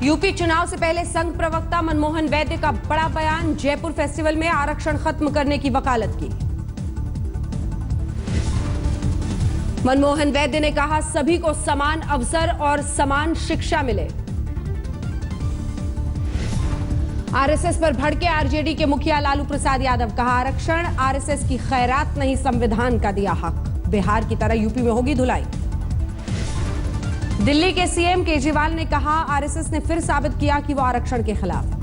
UP चुनाव से पहले संघ प्रवक्ता मनमोहन वैद्य का बड़ा बयान, जयपुर फेस्टिवल में आरक्षण खत्म करने की वकालत की। मनमोहन वैद्य ने कहा, सभी को समान अवसर और समान शिक्षा मिले। आरएसएस पर भड़के आरजेडी के मुखिया लालू प्रसाद यादव, कहा आरक्षण आरएसएस की खैरात नहीं, संविधान का दिया हक। बिहार की तरह यूपी में होगी धुलाई। दिल्ली के सीएम केजरीवाल ने कहा, आरएसएस ने फिर साबित किया कि वो आरक्षण के खिलाफ है।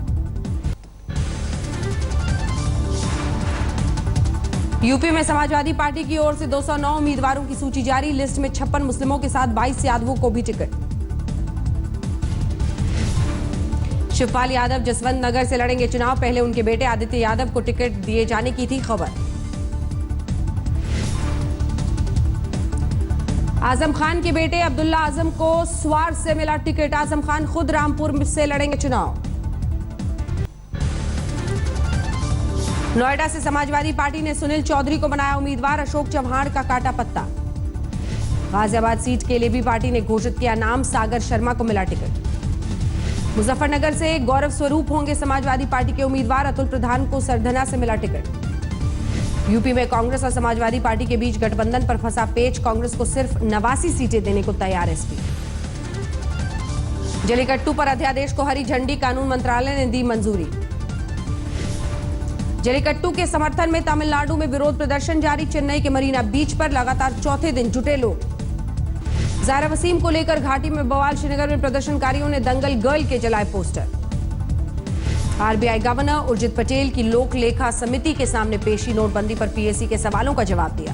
यूपी में समाजवादी पार्टी की ओर से 209 उम्मीदवारों की सूची जारी। लिस्ट में 56 मुस्लिमों के साथ 22 यादवों को भी टिकट। शिवपाल यादव जसवंत नगर से लड़ेंगे चुनाव। पहले उनके बेटे आदित्य यादव को टिकट दिए जाने की थी खबर। आजम खान के बेटे अब्दुल्ला आजम को स्वार से मिला टिकट। आजम खान खुद रामपुर से लड़ेंगे चुनाव। नोएडा से समाजवादी पार्टी ने सुनील चौधरी को बनाया उम्मीदवार। अशोक चव्हाण का काटा पत्ता। गाजियाबाद सीट के लिए भी पार्टी ने घोषित किया नाम, सागर शर्मा को मिला टिकट। मुजफ्फरनगर से गौरव स्वरूप होंगे समाजवादी पार्टी के उम्मीदवार। अतुल प्रधान को सरधना से मिला टिकट। यूपी में कांग्रेस और समाजवादी पार्टी के बीच गठबंधन पर फंसा पेच। कांग्रेस को सिर्फ 89 सीटें देने को तैयार एसपी। जलीकट्टू पर अध्यादेश को हरी झंडी, कानून मंत्रालय ने दी मंजूरी। जलीकट्टू के समर्थन में तमिलनाडु में विरोध प्रदर्शन जारी। चेन्नई के मरीना बीच पर लगातार चौथे दिन जुटे लोग। ज़ारा वसीम को लेकर घाटी में बवाल। श्रीनगर में प्रदर्शनकारियों ने दंगल गर्ल के जलाए poster. RBI governor Urjit Patel की लोक लेखा समिति के सामने पेशी। नोटबंदी पर पीएसी के सवालों का जवाब दिया।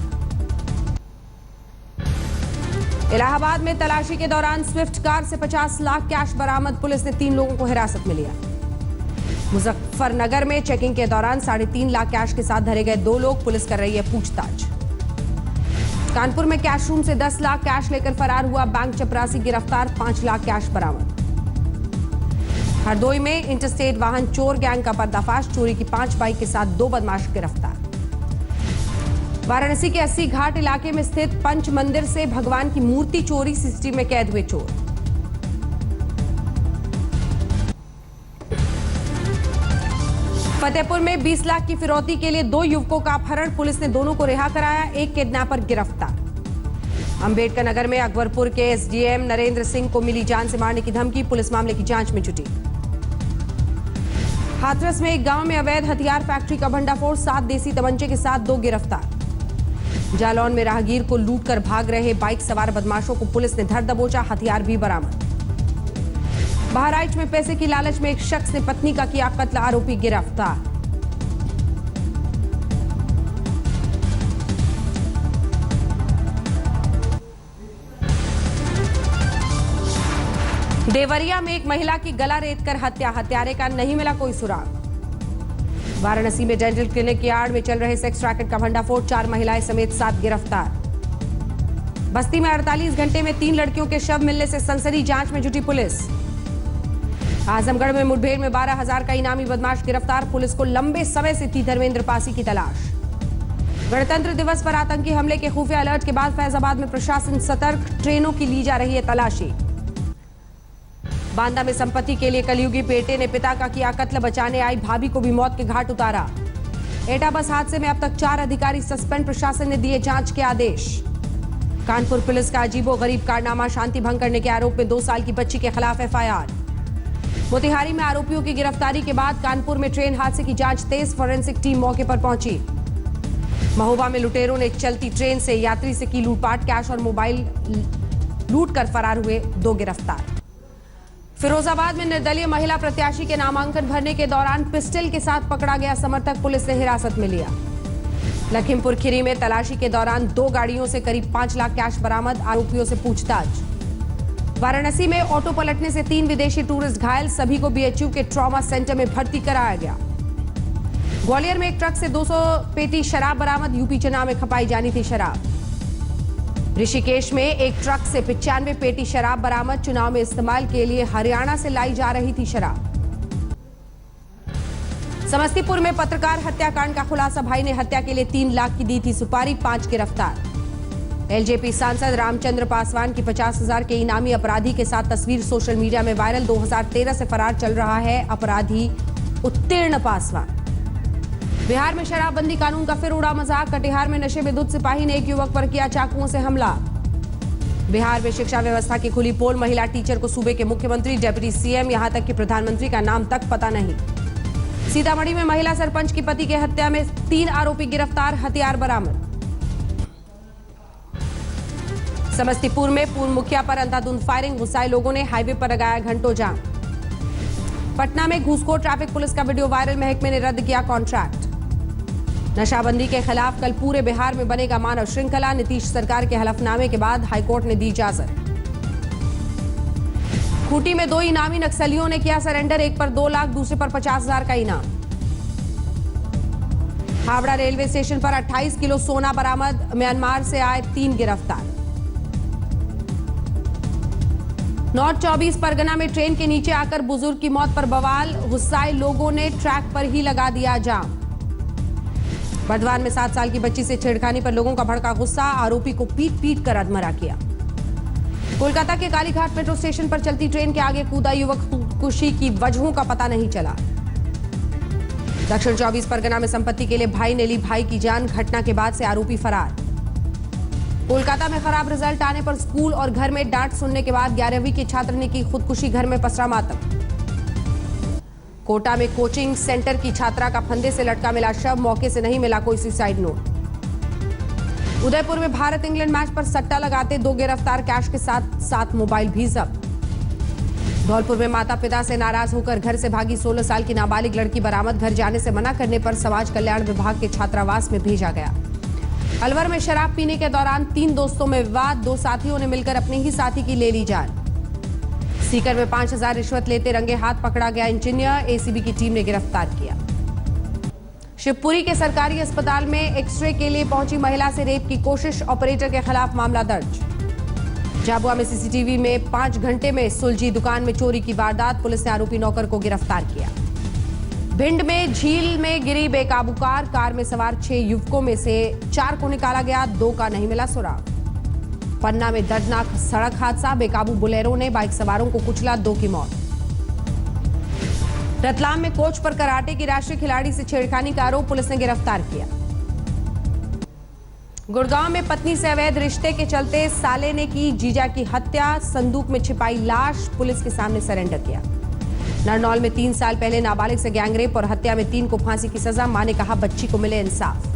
इलाहाबाद में तलाशी के दौरान स्विफ्ट कार से 50 लाख कैश बरामद। पुलिस ने 3 लोगों को हिरासत में लिया। मुजफ्फरनगर में चेकिंग के दौरान 3.5 लाख कैश के साथ धरे गए 2 लोग। पुलिस कर रही है पूछताछ। कानपुर में कैश रूम से 10 लाख कैश लेकर फरार हुआ बैंक चपरासी गिरफ्तार। 5 लाख कैश बरामद। हरदोई में इंटरस्टेट वाहन चोर गैंग का पर्दाफाश। चोरी की 5 बाइक के साथ 2 बदमाश गिरफ्तार। वाराणसी के 80 घाट इलाके में स्थित पंच मंदिर से भगवान की मूर्ति चोरी। सीसीटीवी में कैद हुए चोर। फतेहपुर में 20 लाख की फिरौती के लिए 2 युवकों का अपहरण। पुलिस ने दोनों को रिहा कराया। एक किडनैपर गिरफ्तार। अंबेडकर नगर में अकबरपुर के एसडीएम नरेंद्र सिंह को मिली जान से मारने की धमकी। पुलिस मामले की जांच में जुटी। हाथरस में एक गांव में अवैध हथियार फैक्ट्री का भंडाफोड़। 7 देसी तमंचे के साथ 2 गिरफ्तार। जालौन में राहगीर को लूटकर भाग रहे बाइक सवार बदमाशों को पुलिस ने धर दबोचा। हथियार भी बरामद। बहराइच में पैसे की लालच में एक शख्स ने पत्नी का किया कत्ल। आरोपी गिरफ्तार। देवरिया में एक महिला की गला रेतकर हत्या। हत्यारे का नहीं मिला कोई सुराग। वाराणसी में डेंटल क्लिनिक की आड़ में चल रहे सेक्स रैकेट का भंडाफोड़। 4 महिलाएं समेत 7 गिरफ्तार। बस्ती में 48 घंटे में 3 लड़कियों के शव मिलने से सनसनी। जांच में जुटी पुलिस। आजमगढ़ में मुठभेड़ में 12,000 का इनामी बदमाश गिरफ्तार। पुलिस को लंबे समय से थी धर्मेंद्र पासी की तलाश। गणतंत्र दिवस पर आतंकी हमले के खुफिया अलर्ट के बाद फैजाबाद में प्रशासन सतर्क। ट्रेनों की ली जा रही है तलाशी। बांदा में संपत्ति के लिए कलयुगी बेटे ने पिता का किया कत्ल। बचाने आई भाभी को भी मौत के घाट उतारा। एटा बस हादसे में अब तक 4 अधिकारी सस्पेंड। प्रशासन ने दिए जांच के आदेश। कानपुर पुलिस का अजीबोगरीब कारनामा। शांति भंग करने के आरोप में 2 साल की बच्ची के खिलाफ एफआईआर। मोतिहारी में आरोपियों की गिरफ्तारी के बाद कानपुर में ट्रेन हादसे की जांच तेज। फॉरेंसिक टीम मौके पर पहुंची। महोबा में लुटेरों ने चलती ट्रेन से यात्री से की लूटपाट। कैश और मोबाइल लूट कर फरार हुए 2 गिरफ्तार। फिरोजाबाद में निर्दलीय महिला प्रत्याशी के नामांकन भरने के दौरान पिस्टल के साथ पकड़ा गया समर्थक। पुलिस ने हिरासत में लिया। लखीमपुर खीरी में तलाशी के दौरान 2 गाड़ियों से करीब 5 लाख कैश बरामद। आरोपियों से पूछताछ। वाराणसी में ऑटो पलटने से 3 विदेशी टूरिस्ट घायल। सभी को बीएचयू के ट्रॉमा सेंटर में भर्ती कराया गया। ग्वालियर में एक ट्रक से 200 पेटी शराब बरामद। यूपी चुनाव में खपाई जानी थी शराब। ऋषिकेश में एक ट्रक से 95 पेटी शराब बरामद। चुनाव में इस्तेमाल के लिए हरियाणा से लाई जा रही थी शराब। समस्तीपुर में पत्रकार हत्याकांड का खुलासा। भाई ने हत्या के लिए 3 लाख की दी थी सुपारी। 5 गिरफ्तार। एलजेपी सांसद रामचंद्र पासवान की 50,000 के इनामी अपराधी के साथ तस्वीर सोशल मीडिया में वायरल। 2013 से फरार चल रहा है अपराधी उत्तीर्ण पासवान। बिहार में शराबबंदी कानून का फिर उड़ा मजाक। कटिहार में नशे में धुत सिपाही ने एक युवक पर किया चाकुओं से हमला। बिहार में शिक्षा व्यवस्था की खुली पोल। महिला टीचर को सूबे के मुख्यमंत्री, डिप्टी सीएम, यहां तक कि प्रधानमंत्री का नाम तक पता नहीं। सीतामढ़ी में महिला सरपंच की पति की हत्या में 3 आरोपी गिरफ्तार, हथियार बरामद। समस्तीपुर में पूर्व मुखिया पर अंधाधुंध फायरिंग, गुस्साए लोगों ने हाईवे पर लगाया घंटों जाम। पटना में घूसखोर ट्रैफिक पुलिस का वीडियो वायरल, महकमे ने रद्द किया कॉन्ट्रैक्ट। नशाबंदी के खिलाफ कल पूरे बिहार में बनेगा मानव श्रृंखला। नीतीश सरकार के हलफनामे के बाद हाईकोर्ट ने दी इजाजत। खूंटी में 2 इनामी नक्सलियों ने किया सरेंडर, एक पर 2 लाख, दूसरे पर 50,000 का इनाम। हावड़ा रेलवे स्टेशन पर 28 किलो सोना बरामद, म्यांमार से आए 3 गिरफ्तार। नॉर्थ 24 परगना में ट्रेन के नीचे आकर बुजुर्ग की मौत पर बवाल, गुस्साए लोगों ने ट्रैक पर ही लगा दिया जाम। बर्धमान में 7 साल की बच्ची से छेड़खानी पर लोगों का भड़का गुस्सा, आरोपी को पीट पीट कर अधमरा किया। कोलकाता के कालीघाट मेट्रो स्टेशन पर चलती ट्रेन के आगे कूदा युवक, खुदकुशी की वजहों का पता नहीं चला। दक्षिण 24 परगना में संपत्ति के लिए भाई ने ली भाई की जान, घटना के बाद से आरोपी फरार। कोलकाता में खराब रिजल्ट आने पर स्कूल और घर में डांट सुनने के बाद 11वीं की छात्र ने की खुदकुशी, घर में पसरा मातम। कोटा में कोचिंग सेंटर की छात्रा का फंदे से लटका मिला शव, मौके से नहीं मिला कोई सुसाइड नोट। उदयपुर में भारत इंग्लैंड मैच पर सट्टा लगाते 2 गिरफ्तार, कैश के साथ 7 मोबाइल भी जब्त। धौलपुर में माता पिता से नाराज होकर घर से भागी 16 साल की नाबालिग लड़की बरामद, घर जाने से मना करने पर समाज कल्याण विभाग के छात्रावास में भेजा गया। अलवर में शराब पीने के दौरान 3 दोस्तों में विवाद, 2 साथियों ने मिलकर अपने ही साथी की ले ली जान। सीकर में 5,000 रिश्वत लेते रंगे हाथ पकड़ा गया इंजीनियर, एसीबी की टीम ने गिरफ्तार किया। शिवपुरी के सरकारी अस्पताल में एक्सरे के लिए पहुंची महिला से रेप की कोशिश, ऑपरेटर के खिलाफ मामला दर्ज। झाबुआ में सीसीटीवी में 5 घंटे में सुलझी दुकान में चोरी की वारदात, पुलिस ने आरोपी नौकर को गिरफ्तार किया। भिंड में झील में गिरी बेकाबू कार में सवार 6 युवकों में से 4 को निकाला गया, 2 का नहीं मिला सुराग। पन्ना में दर्दनाक सड़क हादसा, बेकाबू बोलेरो ने बाइक सवारों को कुचला, 2 की मौत। रतलाम में कोच पर कराटे की राष्ट्रीय खिलाड़ी से छेड़खानी का आरोप, पुलिस ने गिरफ्तार किया। गुड़गांव में पत्नी से अवैध रिश्ते के चलते साले ने की जीजा की हत्या, संदूक में छिपाई लाश, पुलिस के सामने सरेंडर किया। नरनौल में 3 साल पहले नाबालिग से गैंगरेप और हत्या में 3 को फांसी की सजा, मां ने कहा बच्ची को मिले इंसाफ।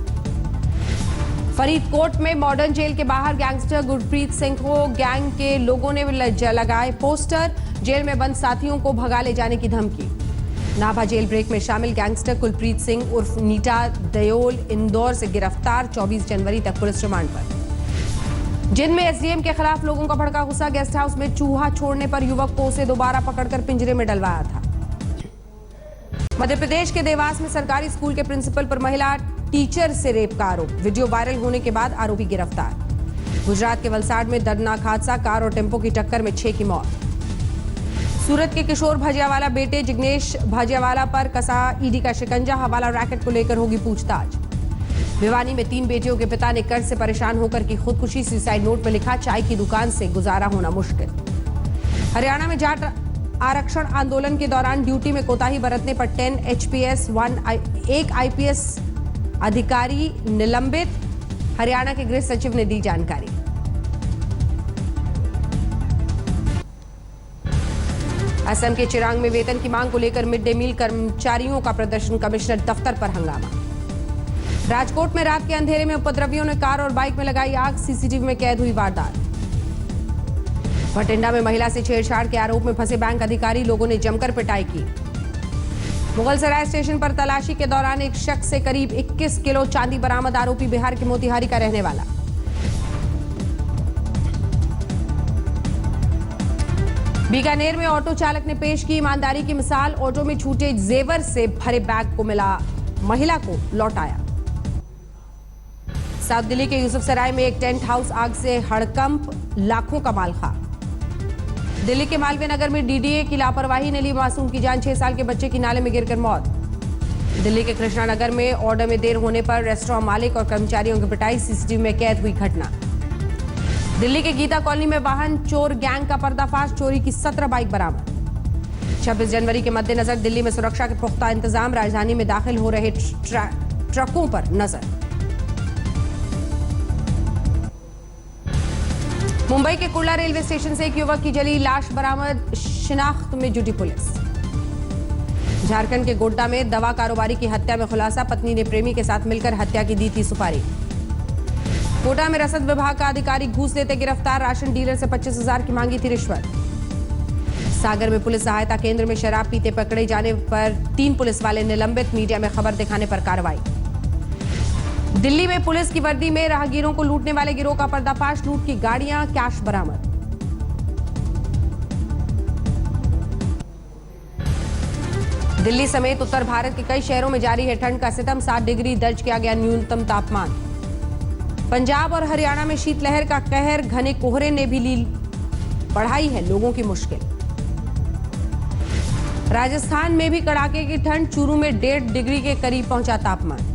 फरीदकोट में मॉडर्न जेल के बाहर गैंगस्टर गुरप्रीत सिंह को गैंग के लोगों ने लगाए पोस्टर, जेल में बंद साथियों को भगा ले जाने की धमकी। नाभा जेल ब्रेक में शामिल गैंगस्टर कुलप्रीत सिंह उर्फ नीटा दयोल इंदौर से गिरफ्तार, 24 जनवरी तक पुलिस रिमांड पर। जिंद में एसडीएम के खिलाफ लोगों का भड़का गुस्सा, गेस्ट हाउस में चूहा छोड़ने पर युवक को उसे दोबारा पकड़कर पिंजरे में डलवाया था। मध्य प्रदेश के देवास में सरकारी स्कूल के प्रिंसिपल पर महिला टीचर से रेप का आरोप, वीडियो वायरल होने के बाद आरोपी गिरफ्तार। गुजरात के वलसाड में दर्दनाक हादसा, कार और टेम्पो की टक्कर में 6 की मौत। सूरत के किशोर भाजियावाला बेटे जिग्नेश भाजियावाला पर कसा ईडी का शिकंजा, हवाला रैकेट को लेकर होगी पूछताछ। भिवानी में 3 बेटियों के पिता ने कर्ज से परेशान होकर की खुदकुशी, सुसाइड नोट में लिखा चाय की दुकान से गुजारा होना मुश्किल। हरियाणा में जाट आरक्षण आंदोलन के दौरान ड्यूटी में कोताही बरतने पर 10 HPS 1 IPS अधिकारी निलंबित, हरियाणा के गृह सचिव ने दी जानकारी। असम के चिरांग में वेतन की मांग को लेकर मिड डे मील कर्मचारियों का प्रदर्शन, कमिश्नर दफ्तर पर हंगामा। राजकोट में रात के अंधेरे में उपद्रवियों ने कार और बाइक में लगाई आग, सीसीटीवी में कैद हुई वारदात। भटिंडा में महिला से छेड़छाड़ के आरोप में फंसे बैंक अधिकारी, लोगों ने जमकर पिटाई की। मुगलसराय स्टेशन पर तलाशी के दौरान एक शख्स से करीब 21 किलो चांदी बरामद, आरोपी बिहार के मोतिहारी का रहने वाला। बीकानेर में ऑटो चालक ने पेश की ईमानदारी की मिसाल, ऑटो में छूटे जेवर से भरे बैग को मिला, महिला को लौटाया। साउथ दिल्ली के यूसुफसराय में एक टेंट हाउस आग से हड़कंप, लाखों का माल खाक। दिल्ली के मालवीय नगर में डीडीए की लापरवाही ने ली मासूम की जान, 6 साल के बच्चे की नाले में गिरकर मौत। दिल्ली के कृष्णा नगर में ऑर्डर में देर होने पर रेस्टोरेंट मालिक और कर्मचारियों की पिटाई, सीसीटीवी में कैद हुई घटना। दिल्ली के गीता कॉलोनी में वाहन चोर गैंग का पर्दाफाश, चोरी की 17 बाइक बरामद। 26 जनवरी के मद्देनजर दिल्ली में सुरक्षा के पुख्ता इंतजाम, राजधानी में दाखिल हो रहे ट्रकों पर नजर। मुंबई के कुर्ला रेलवे स्टेशन से एक युवक की जली लाश बरामद, शिनाख्त में जुटी पुलिस। झारखंड के गोड्डा में दवा कारोबारी की हत्या में खुलासा, पत्नी ने प्रेमी के साथ मिलकर हत्या की दी थी सुपारी। कोटा में रसद विभाग का अधिकारी घूस लेते गिरफ्तार, राशन डीलर से 25,000 की मांगी थी रिश्वत। सागर में पुलिस सहायता केंद्र में शराब पीते पकड़े जाने पर 3 पुलिस वाले निलंबित, मीडिया में खबर दिखाने पर कार्रवाई। दिल्ली में पुलिस की वर्दी में राहगीरों को लूटने वाले गिरोह का पर्दाफाश, लूट की गाड़ियां, कैश बरामद। दिल्ली समेत उत्तर भारत के कई शहरों में जारी है ठंड का सितम, 7 डिग्री दर्ज किया गया न्यूनतम तापमान। पंजाब और हरियाणा में शीतलहर का कहर, घने कोहरे ने भी ली बढ़ाई है लोगों की मुश्किल। राजस्थान में भी कड़ाके की ठंड, चूरू में 1.5 डिग्री के करीब पहुंचा तापमान।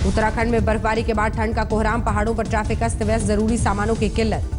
उत्तराखंड में बर्फबारी के बाद ठंड का कोहराम, पहाड़ों पर ट्रैफिक अस्त व्यस्त, जरूरी सामानों की किल्लत।